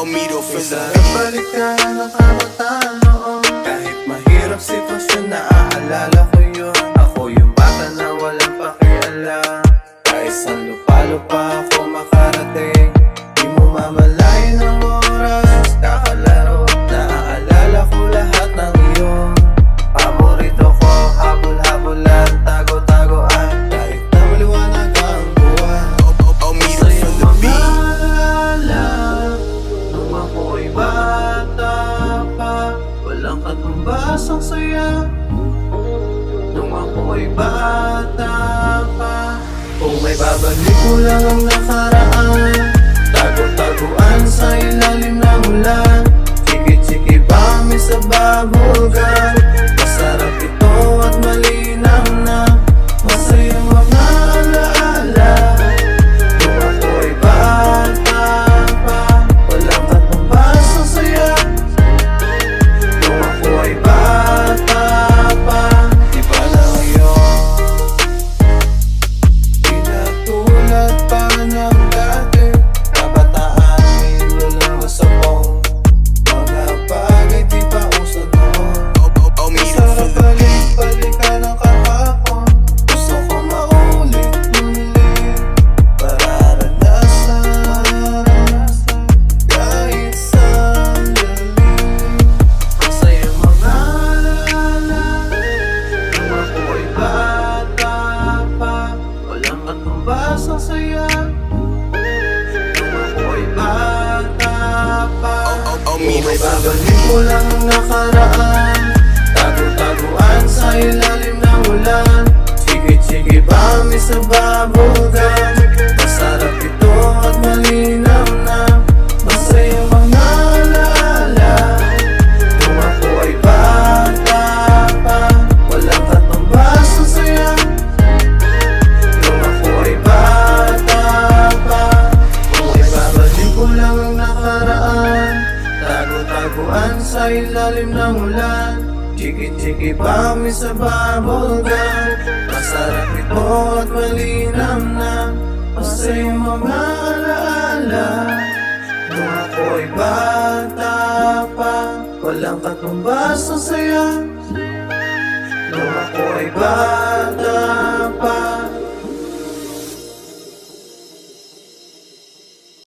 Almeida for the Sarap balikan ang kabataan noon. Kahit mahirap sitwasyon, naaalala ko yun. Ako yung bata na walang pakialam. Kahit saan lupa-lupa ako makarating, di mo mamalayan ang oras. Kakalaro, naaalala ko lahat ng iyon. Paborito ko, habol-habolan, tago-tagoan. Kahit na maliwanag ang buwan. Almeida for the beat. Nung ako'y bata pa, walang katumbas ang saya. Nung ako'y bata pa, kung may babalik ko lang ang nakaraan, tago-taguan sa ilalim ng ulan. Chiki-chiki-bami sa bubblegum. Masarap ito at malinaw na masayang mga alaala. Nung ako'y bata pa, walang katumbas ang saya. Nung ako'y bata pa, di pala ngayon. Di na tulad pa ng dati, kabataan may lulabas akong mga bagay di pa uso noon. Almeida for Sarap the beat. balik-balikan ang kahapon. Gusto ko maulit-ulit, mararanasan kahit sandali. Masayang mga alaala. Nung ako'y bata pa, walang katumbas ang saya. Nung ako'y bata pa, Almeida may for the babalik ko lang ang nakaraan, tago-taguan sa ilalim ng ulan. Chiki-chiki-bami sa bubblegum. Masarap ito at malinaw na masayang mga alaala. Nung ako ay bata pa, walang katumbas ang saya. Nung ako ay bata pa, kung may babalik ko lang ang nakaraan, tago-taguan sa ilalim ng ulan. Chiki-chiki-bami sa bubblegum. Masarap ito at malinaw na masayang mga alaala. Nung ako'y bata pa, walang katumbas ang saya. Nung ako'y bata